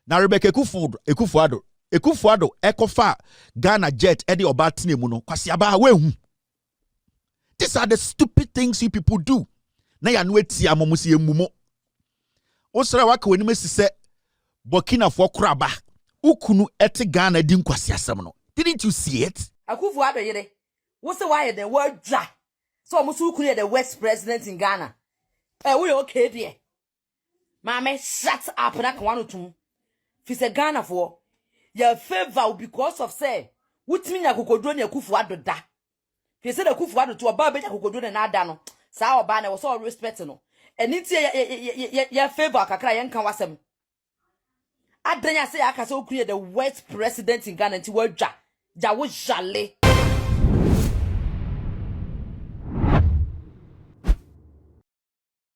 Na Rebecca Ekufuado ekofa Ghana jet edi obatine mu no Kwasiabaa wehu. These are the stupid things you people do. Na ya no etia momusi emumo. Osra waka wani mesise Burkina for kraba. Ukunu eti Ghana di nkwasiasem no. Didn't you see it? Akufuado yere. What's why the word ja? So musu ukunu the West president in Ghana. We okay there. Mama shut up na kwanu Fi se Ghana for your favor because of say wutimi na kokodro na Akufuado da. Fi se the Akufuado to oba be kokodro na ada no. Sa oba na we so respect no. Eniti ya favor kakra yen kan wasem. Adanya say aka so create the West president in Ghana nti wadwa. Ja wo jale.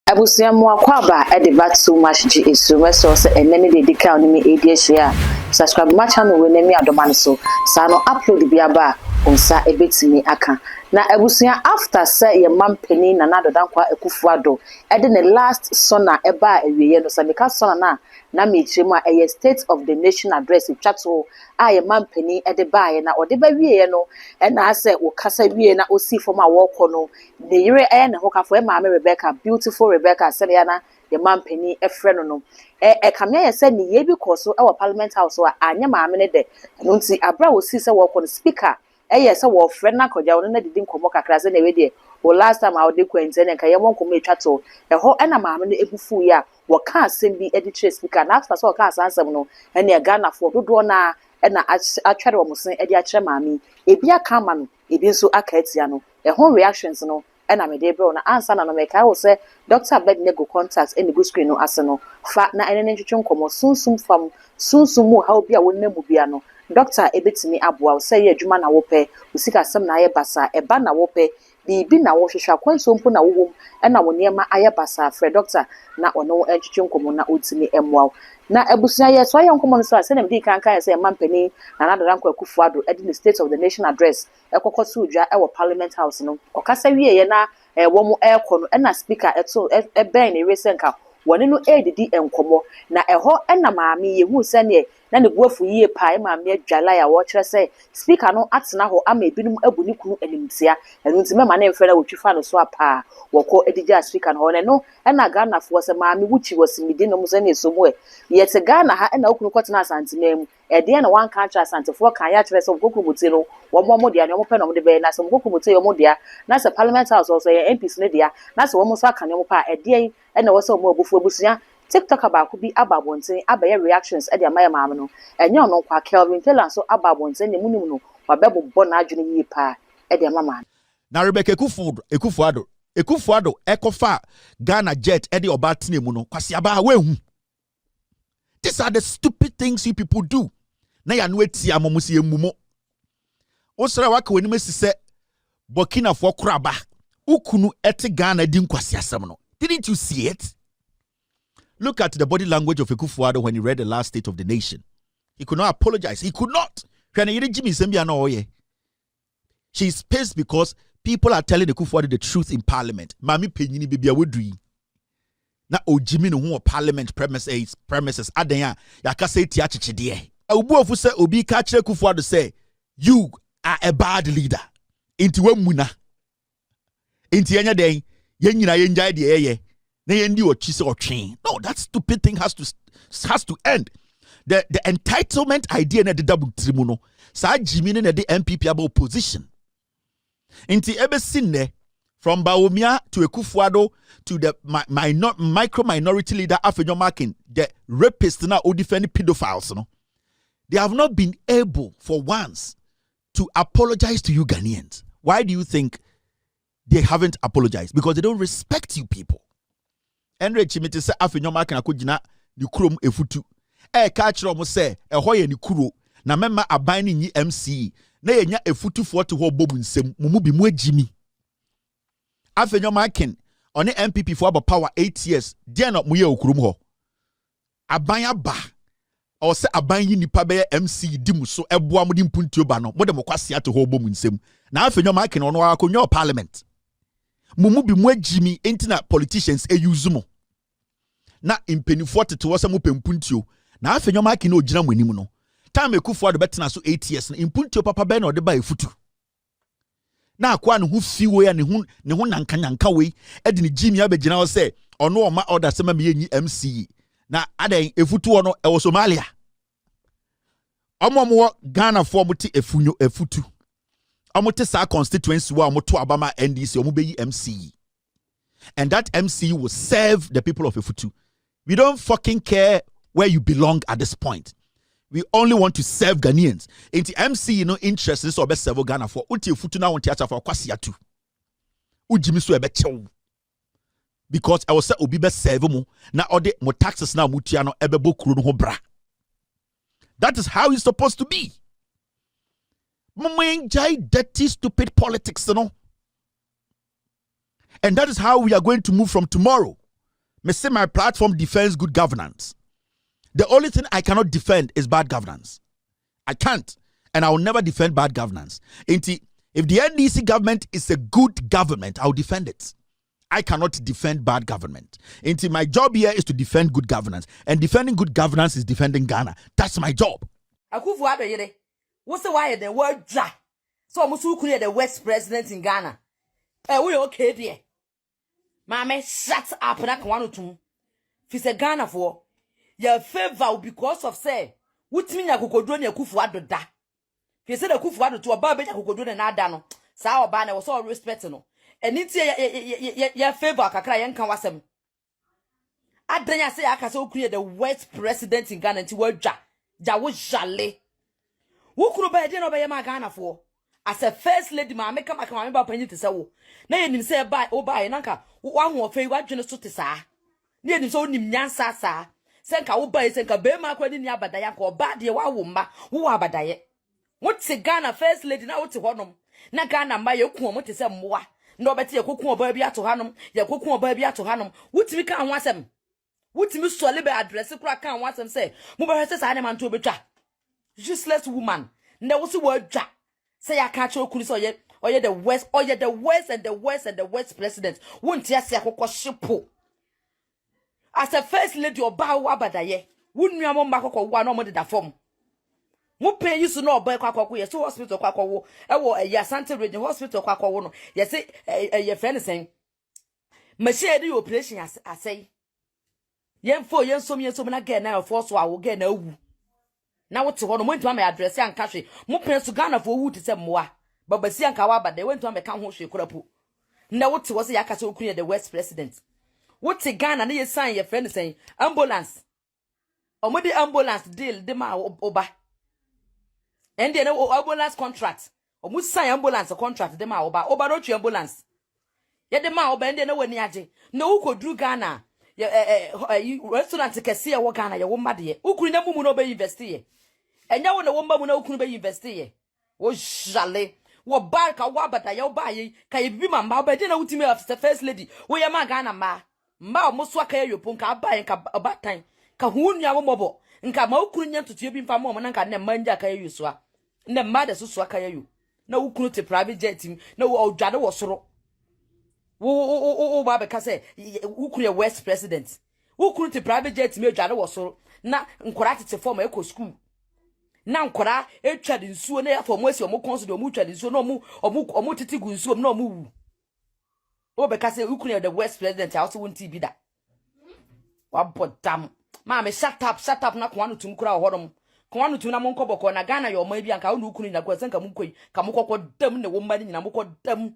Abusiamu Kwaba edibat so much G is resource and many dedica on me ADHA. Subscribe my channel when me adomani so. Sano upload biaba on sa ebetimi aka. Na ebusia after say your man penny na nado dankwa Akufuado. Eden the last SONA eba ewiye no sabeka SONA na metrema a state of the nation address chato a your man penny edeba na odeba wiye no and na say wo kasa wiye na osi from a walk no the yere na hokafo e maame Rebecca beautiful Rebecca Seliana your man penny e friend no kamya ye say ni ye bi koso e parliament house a anya maame ne de no nti abra wo si say wo kono speaker yes, our friend na koja no na didi nkomo kakra se na we de o last time I would kwente na kaye won komo etwato e ho na maame no ebufu ya wo ka asem bi editor speaker na after so ka asem no na Ghana for dodo na atwere wo musen edi akere maame ebi aka ma no ebi nso aka etia no e ho reactions no na me de bro na answer na no me kai wo se Dr. Bednego contact any go screen no ase no fa na ene ntwetwe nkomo sunsum mu ha obi a wonam bia no Doctor ebetimi aboa say adwuma na wope usika sem na ayebasa eba na wope bibi na wo hwehwa kwanso mpo na wowom na wo niema ayebasa fre doctor na ono entwetwe nkomo na otimi emwa na abusia ye so ayenkomo no so ase na mdi kankan say mampani na nadara nkwa Akufuado edi the state of the nation address ekokoso udwa e wo parliament house no okasa wie ye na wo mu ekono na speaker eto ben ne resenka woni no edidi enkomo na eho na maame ye hu se ne na ne buafu yie pa maame adwala ya wo kire se speaker no atena ho ama ebinum abuni kunu animtia enu nti mema na emfere wotwifa no so apa woko edija speaker no no na Ghana fo se maame wuchi wasimidi no musa ne somu yete Ghana ha na okunu kwotena asantemam ede na wan kan tra asantefo kan ya kire se okunu muti no wo mo dia ne mo pe no mo de be na se okunu muti yo mo dia na se parliament house also ye MPs ne dia na se wo mo so aka ne mo pa ede na wo se mo obufu abusia TikTok about could be ababonte abaye reactions e de amaya maame no enye ono kwa Kelvin so ababonte ne munum no wabebo bona adwene yi pa e de mama na Rebecca Ekufuado ekofa Ghana jet e de obatine mu no Kwasiabaa wehu. These are the stupid things you people do. Na ya no etia momusi emumo. Osra waka wani mesise Burkina for kraba. Ukunu eti Ghana di nkwasiasem no. Didn't you see it? Look at the body language of Akufuado when he read the last state of the nation. He could not apologize. He could not. She's pissed because people are telling Akufuado the truth in parliament. Mami penyini bibi awodri. Na ojimi no ho parliament premises adenya yakase ti achiche de. Obu ofu se obi ka kire Akufuado say you are a bad leader. Inti wamuna. Inti enya den yenyina yenjai de eye. No, that stupid thing has to end. The entitlement idea na the double trimuno. Sa Jimmy na the MPP about opposition. Inti ebe sinne from Baumia to Akufuado to the micro minority leader Afenyo Markin, the rapist na or defending pedophiles. No, they have not been able for once to apologize to you Ghanaians. Why do you think they haven't apologized? Because they don't respect you people. Enre chimete se Afenyo Markin akogina ni kurom efutu. Ka kire omo se ehoye ni kuro na mema aban ni MC na yenya efutu 40 ho bobu nsem mumu bi mu agimi. Afenyo Markin on the MPP for about power 8 years. Dia na muye okurum ho. Aban aba. O se aban yi nipa be MC di mu so eboa mu di mpuntuo ba no. Mo de mo kwase ato ho bomu nsem. Na Afenyo Markin ono akonyo parliament. Mumu bi mu agimi enti na politicians use mo. Na impeni 40 to wasa mu pempuntuo na afa nyoma ki na ogina mu anim no time Akufo-Addo betena so 8 years no impunti papa be na ode ba efutu na akwa ne hu fiwe ya ne hu nankanyanka we e de ne jimi abegina wo se ono oma order se ma me yenyi MC na adan efutu ono e wo Somalia omo Ghana for muti efutu omote sa constituency wa omoto abama NDC omo be yi MC and that MC will serve the people of Efutu. We don't fucking care where you belong at this point. We only want to serve Ghanaians. Into MC, you know, interest is best serve Ghana for Uti Efutu now on theater for Kwasiabaa. Ujimi so ebe chew. Because I was say obi best serve mo na ode mo taxes na mutiano ebe bo kuro no ho bra. That is how it's supposed to be. Dirty, stupid politics, you know. And that is how we are going to move from tomorrow. Me say my platform defends good governance. The only thing I cannot defend is bad governance. I can't. And I will never defend bad governance. If the NDC government is a good government, I'll defend it. I cannot defend bad government. My job here is to defend good governance. And defending good governance is defending Ghana. That's my job. Akufo-Addo yere. What's the why the word ja? So musu kuni the West president in Ghana. We okay there. Mama, shut up na kwanu tum. Fi se Ghana for your favor because of say wutimi nya kokodro na Akufo-Addo da. Fi se the Akufo-Addo to oba be nya kokodro na ada no. Sa oba na we so respect no. Eni ya favor kakra yen kan wasem. Adanya say aka se okuni the West president in Ghana nti wadwa. Ja wo jale. Wo kuro ba de no be ma Ghana for. As a first lady ma make ma ba panyi te se wo. Na yenim se ba o ba na nka wa ho ofe wa dwene so te saa. Na yenim se onim nyansa saa. Se nka wo ba se nka be ma kwani ni abadaya ka oba de wa wo mba wo abadaye. Wo te Ghana first lady na wo te honom. Na Ghana ma ye ku mo te se mmoa. Na obeti ye koku oba bi ato hanom, ye koku oba bi ato hanom. Wutimi ka ho asem. Wutimi sole be address kura ka ho asem se mo ba hwese saa ne man to betwa. Useless woman. Na wo se wo adwa. Say I catch your kuni so ye the West, the West and the West and the West president. Won't ya say akoko shipo. As a first lady oba wa badaye. Wunnu amon ba akoko wa no mo de da form. Mo pay you so no oba akoko ye so hospital akoko wo. E wo ya Santa Region hospital akoko wo no. Ye say ye friend saying. Machine do operation asay. Yen fo yen som na get na force wa wo get na wu. Na wote ho no mo ntwa me address anka hwe mo pen so Ghana for wu te se moa babasi anka wa bada we ntwa me ka ho hwe korapo na wote wo se yakasa okunu the West president wote Ghana na ye sign ye friend saying ambulance omodi ambulance deal de ma oba and then ambulance contract omu sign ambulance contract de ma oba no twa ambulance ye de ma oba and then wani age na wo kodru Ghana restaurant kese ye wo Ghana ye wo made ukuru na mumu no be invest ye enya wo na wo mba mu na ukunu be invest ye wo jale wo bar ka wa bata ye ba ye ka ye bi mamba oba de na wutimi after first lady wo ye ma Ghana mba mo so aka ye yopo nka ba ye nka obatan ka hunu ya wo mobo nka ma ukunu nya tutu bi mfa mo na nka ne manja ka ye yuso a ne mma de so aka ye yu na ukunu te private jet na wo odwade wo soro wo ba be ka say ukunu ye West president ukunu te private jet me odwade wo soro na nkora tete form eco school na nkora etwa de nsuo na ya form esi omo consider omo twa de nsuo na omo titi gu nsuo na omo wu wo be ka say ukunu the West president also won TB da wa bodam ma me shut up na kwanu tum kura hodom kwanu tum na mo nkoboko na Ghana yo ma bi anka wo ukunu na kwa senka mukoi ka mokokọ dam na wo mba ni na mokọ dam.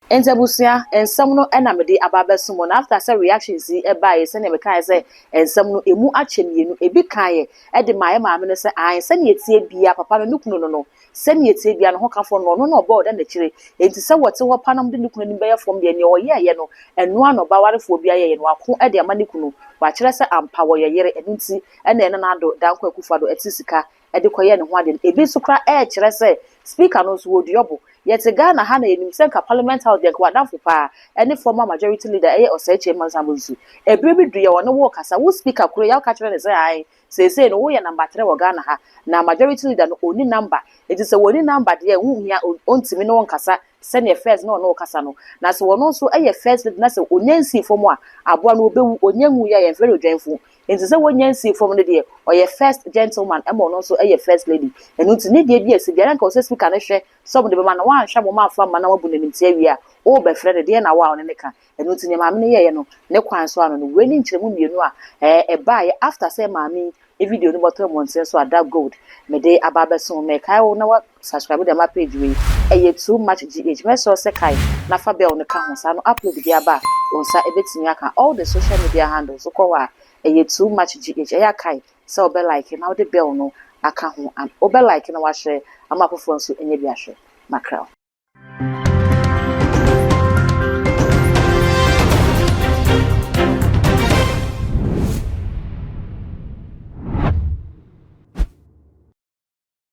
Enzabusia ensam no na mede ababesumo na after say reactions e bae se ne mekan say ensam no emu achemienu ebi kan e de maye maame no say an se ne etie bia papa no nukunu no se ne etie bia no hokafo no no obo na kire enti se wote wo panam de nukunu ni beye fom de ne oyeye no enu ano ba warefo bia ye no ako e de amanikunu wa kire se ampa wo ye yere enunti na ene na ado danko Akufo-Addo etisika e de koye ne ho ade ebi sukra e kire se speaker no so wodiobo yet Ghana ha na enim senka parliament house de kwa danfo pa any former majority leader oseche mansabuzu ebrebi duye wona wo kasa wo speaker kuro ya ka kire ne say no wo ye number 3 wo Ghana ha na majority leader no oni number it is a woni number de hu hia ontimi no kasa senior first no kasa no na so wono so first leader na se onyansi fo mu a aboa no obewu onyanwu ya ye very odwanfu nti sɛ wonya nsi fom no de or your first gentleman e mo no so e your first lady enu nti ne de bia si bia nka o se speaker ne hwɛ some de be ma na wan hwɛ mo ma afa ma na wabu ne nti awia o be frɛ de na wa ne ka enu nti ne maame ne ye no ne kwan so ano no we ni nkyerɛ mu mienu a e ba ye after say maame e video no bottom one say so ada gold me de ababe so me kai wo na wa subscribe de my page we e too much gh me so se kai na fa bell no ka ho sa no upload bia ba on sa e betimi aka all the social media handles so ko wa e too much gh e kai say obe like na the bell no aka ho and obe like na wa hwe ama fofo nso enye bi ahwe makra